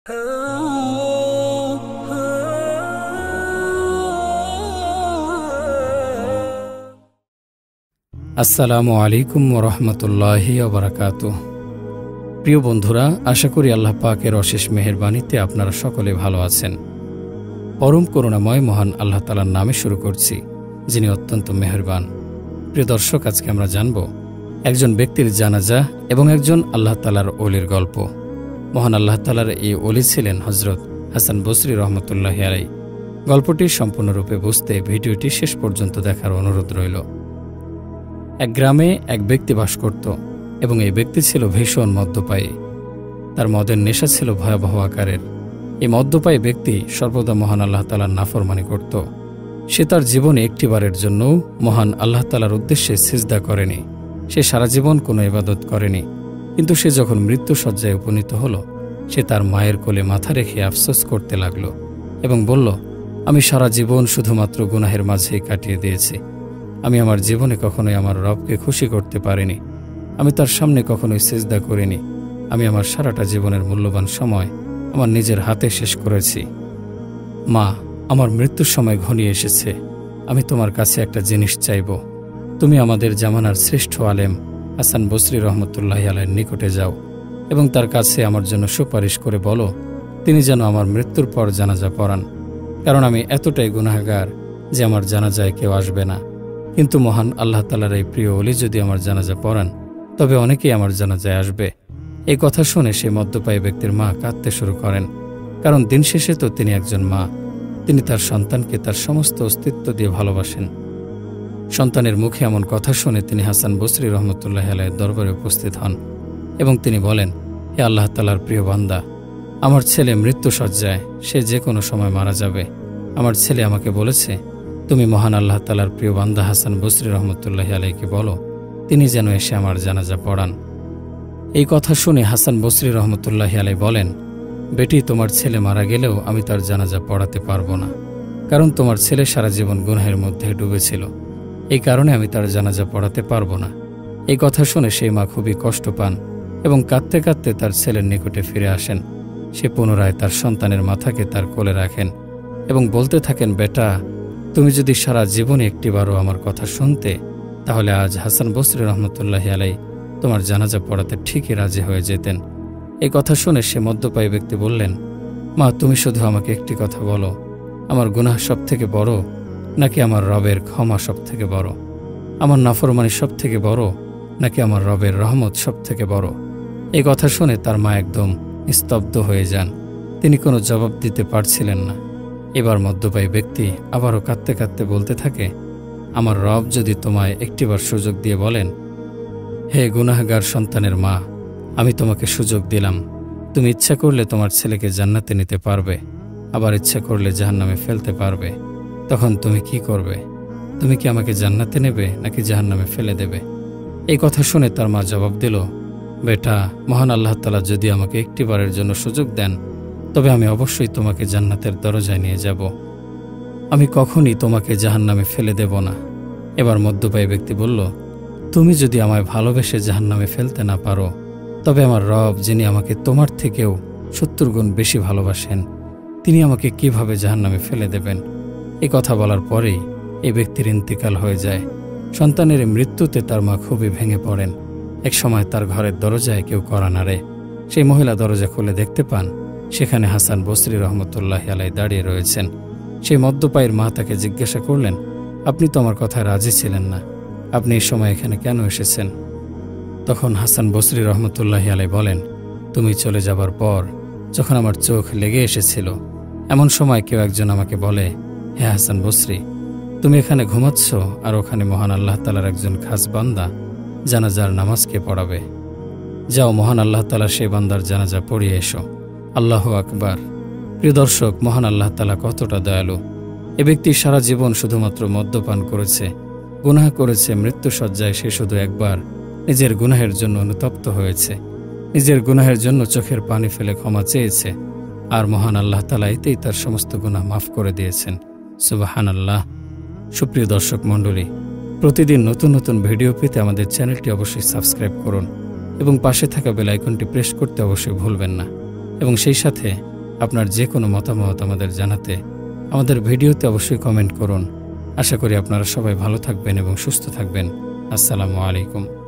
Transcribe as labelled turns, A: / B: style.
A: আসসালামু আলাইকুম ওয়া রাহমাতুল্লাহি ওয়া বারাকাতুহু। প্রিয় বন্ধুরা, আশা করি আল্লাহ পাকের অশেষ মেহেরবানিতে আপনারা সকলে ভালো আছেন। পরম করুণাময় মহান আল্লাহ তাআলার নামে শুরু করছি, যিনি অত্যন্ত মেহেরবান। প্রিয় দর্শক, আজকে আমরা জানব একজন ব্যক্তির জানাজা এবং একজন আল্লাহ তাআলার ওলির গল্প। মহান আল্লাহ তাআলার এই ওলি ছিলেন হযরত হাসান বসরি রহমতুল্লাহি আলাইহি। গল্পটি সম্পূর্ণরূপে বুঝতে ভিডিওটি শেষ পর্যন্ত দেখার অনুরোধ রইল। এক গ্রামে এক ব্যক্তি বাস করত এবং এই ব্যক্তি ছিল ভীষণ মদ্যপায়ী। তার মদের নেশা ছিল ভয়াবহ আকারের। এই মদ্যপায়ী ব্যক্তি সর্বদা মহান আল্লাহ তাআলার নাফরমানি করত। সে তার জীবনে একটিবারের জন্যও মহান আল্লাহ তাআলার উদ্দেশ্যে সিজদা করেনি। সে সারা জীবন কোনো ইবাদত করেনি। কিন্তু সে যখন মৃত্যুশয্যায় উপনীত হল, সে তার মায়ের কোলে মাথা রেখে আফসোস করতে লাগল এবং বলল, আমি সারা জীবন শুধুমাত্র গুনাহের মাঝেই কাটিয়ে দিয়েছি। আমি আমার জীবনে কখনোই আমার রবকে খুশি করতে পারিনি। আমি তার সামনে কখনোই সিজদা করিনি। আমি আমার সারাটা জীবনের মূল্যবান সময় আমার নিজের হাতে শেষ করেছি। মা, আমার মৃত্যুর সময় ঘনিয়ে এসেছে। আমি তোমার কাছে একটা জিনিস চাইব। তুমি আমাদের জামানার শ্রেষ্ঠ আলেম হাসান বসরি রহমতুল্লাহি আলাইহির নিকটে যাও এবং তার কাছে আমার জন্য সুপারিশ করে বলো, তিনি যেন আমার মৃত্যুর পর জানাজা পড়ান। কারণ আমি এতটাই গুনাহগার যে আমার জানাজায় কেউ আসবে না। কিন্তু মহান আল্লাহ তাআলার এই প্রিয় ওলি যদি আমার জানাজা পড়ান, তবে অনেকেই আমার জানাজায় আসবে। এই কথা শুনে সেই মদ্যপায়ী ব্যক্তির মা কাঁদতে শুরু করেন। কারণ দিন শেষে তো তিনি একজন মা। তিনি তার সন্তানকে তার সমস্ত অস্তিত্ব দিয়ে ভালোবাসেন। সন্তানের মুখে এমন কথা শুনে তিনি হাসান বসরি রহমতুল্লাহি আলাইহির দরবারে উপস্থিত হন এবং তিনি বলেন, হে আল্লাহ তাআলার প্রিয় বান্দা, আমার ছেলে মৃত্যুশয্যায়, সে যে কোনো সময় মারা যাবে। আমার ছেলে আমাকে বলেছে, তুমি মহান আল্লাহ তাআলার প্রিয় বান্দা হাসান বসরি রহমতুল্লাহি আলাইহিকে বলো, তিনি যেন এসে আমার জানাজা পড়ান। এই কথা শুনে হাসান বসরি রহমতুল্লাহি আলাইহি বলেন, বেটি, তোমার ছেলে মারা গেলেও আমি তার জানাজা পড়াতে পারবো না। কারণ তোমার ছেলে সারা জীবন গুনাহের মধ্যে ডুবেছিল। এই কারণে আমি তার জানাজা পড়াতে পারবো না। এই কথা শুনে সেই মা খুবই কষ্ট পান এবং কাঁদতে কাঁদতে তার ছেলের নিকটে ফিরে আসেন। সে পুনরায় তার সন্তানের মাথাকে তার কোলে রাখেন এবং বলতে থাকেন, বেটা, তুমি যদি সারা জীবনে একটিবারও আমার কথা শুনতে, তাহলে আজ হাসান বসরি রহমতুল্লাহি আলাইহি তোমার জানাজা পড়াতে ঠিকই রাজি হয়ে যেতেন। এই কথা শুনে সে মদ্যপায়ী ব্যক্তি বললেন, মা, তুমি শুধু আমাকে একটি কথা বলো, আমার গুনাহ সব থেকে বড় নাকি আমার রবের ক্ষমা সব থেকে বড়? আমার নাফরমানি সব থেকে বড় নাকি আমার রবের রহমত সব থেকে বড়? এই কথা শুনে তার মা একদম স্তব্ধ হয়ে যান। তিনি কোনো জবাব দিতে পারছিলেন না। এবার মদ্যপায়ী ব্যক্তি আবারও কাঁদতে কাঁদতে বলতে থাকে, আমার রব যদি তোমায় একটিবার সুযোগ দিয়ে বলেন, হে গুনাহগার সন্তানের মা, আমি তোমাকে সুযোগ দিলাম। তুমি ইচ্ছা করলে তোমার ছেলেকে জান্নাতে নিতে পারবে, আবার ইচ্ছা করলে জাহান্নামে ফেলতে পারবে। তখন তুমি কি করবে? তুমি কি আমাকে জান্নাতে নেবে নাকি জাহান্নামে ফেলে দেবে? এই কথা শুনে তার মা জবাব দিল, বেটা, মহান আল্লাহ তাআলা যদি আমাকে একটিবারের জন্য সুযোগ দেন, তবে আমি অবশ্যই তোমাকে জান্নাতের দরজায় নিয়ে যাব। আমি কখনই তোমাকে জাহান্নামে ফেলে দেব না। এবার মদ্যপায়ী ব্যক্তি বলল, তুমি যদি আমায় ভালোবেসে জাহান্নামে ফেলতে না পারো, তবে আমার রব, যিনি আমাকে তোমার থেকেও 70 গুণ বেশি ভালোবাসেন, তিনি আমাকে কিভাবে জাহান্নামে ফেলে দেবেন? এই কথা বলার পরেই এই ব্যক্তির ইন্তিকাল হয়ে যায়। সন্তানের মৃত্যুতে তার মা খুবই ভেঙে পড়েন। এক সময় তার ঘরের দরজায় কেউ কড়া নাড়ে। সেই মহিলা দরজা খুলে দেখতে পান সেখানে হাসান বসরি রহমতুল্লাহি আলাইহি দাঁড়িয়ে রয়েছেন। সেই মদ্যপায়ীর মা তাকে জিজ্ঞাসা করলেন, আপনি তো আমার কথায় রাজি ছিলেন না, আপনি এই সময় এখানে কেন এসেছেন? তখন হাসান বসরি রহমতুল্লাহি আলাইহি বলেন, তুমি চলে যাবার পর যখন আমার চোখ লেগে এসেছিল, এমন সময় কেউ একজন আমাকে বলে, হে হাসান বসরি, তুমি এখানে ঘুমাচ্ছ আর ওখানে মহান আল্লাহ তাআলার একজন খাস বান্দা জানাজার নামাজকে পড়াবে। যাও, মহান আল্লাহ তাআলা সেই বান্দার জানাজা পড়িয়ে এসো। আল্লাহু আকবার। প্রিয় দর্শক, মহান আল্লাহ তাআলা কতটা দয়ালু। এ ব্যক্তি সারা জীবন শুধুমাত্র মদ্যপান করেছে, গুনাহ করেছে। মৃত্যুশয্যায় সে শুধু একবার নিজের গুনাহের জন্য অনুতপ্ত হয়েছে, নিজের গুনাহের জন্য চোখের পানি ফেলে ক্ষমা চেয়েছে, আর মহান আল্লাহ তাআলা এতেই তার সমস্ত গুনাহ মাফ করে দিয়েছেন। সুবহানাল্লাহ। সুপ্রিয় দর্শক মণ্ডলী, প্রতিদিন নতুন নতুন ভিডিও পেতে আমাদের চ্যানেলটি অবশ্যই সাবস্ক্রাইব করুন এবং পাশে থাকা বেল আইকনটি প্রেস করতে অবশ্যই ভুলবেন না, এবং সেই সাথে আপনার যে কোনো মতামত আমাদের জানাতে আমাদের ভিডিওতে অবশ্যই কমেন্ট করুন। আশা করি আপনারা সবাই ভালো থাকবেন এবং সুস্থ থাকবেন। আসসালামু আলাইকুম।